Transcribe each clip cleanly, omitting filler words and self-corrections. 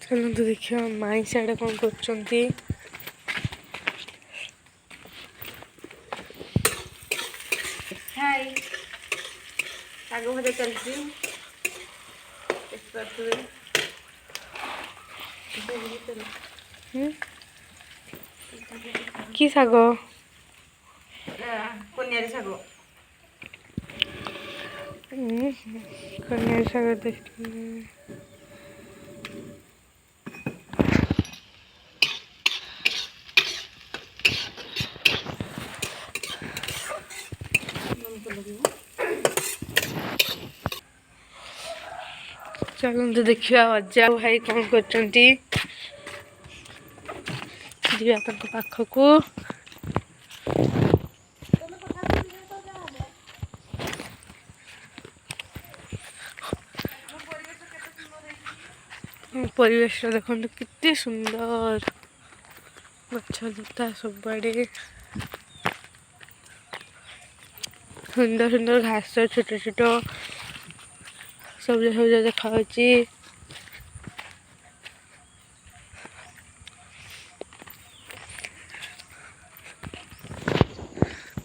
चलते देखिए my side कौन कर हाय शाग भजा चलती कि शाग कन्यारी शाग कन्या शाग देख चलते देखिए अजा भाई कौन कर पाखक परिवेश देखो कितनी सुंदर गछ लता सब बड़े सुंदर सुंदर घास छोट छोट सब देखा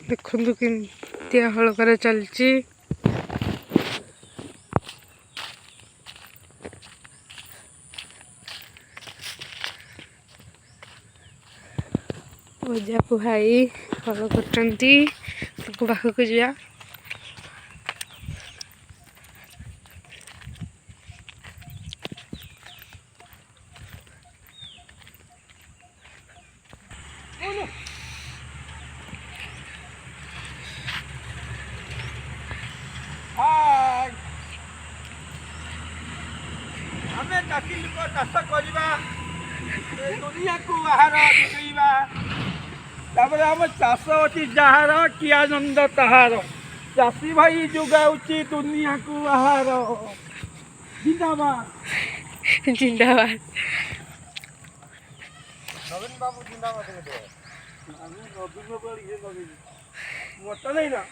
देखु कि हल कर चलची ओजा को भाई हल कर पाखक जा आमे चाषी लोक चाष करवा दुनिया को आहार जोगेबा तापर आम चाष अच्छी जार कि आनंद ताहार चाषी भाई जोगाऊँच दुनिया को आहार जिंदाबाद जिंदाबाद नवीन बाबू जिंदाबाद नवीन मत नहीं ना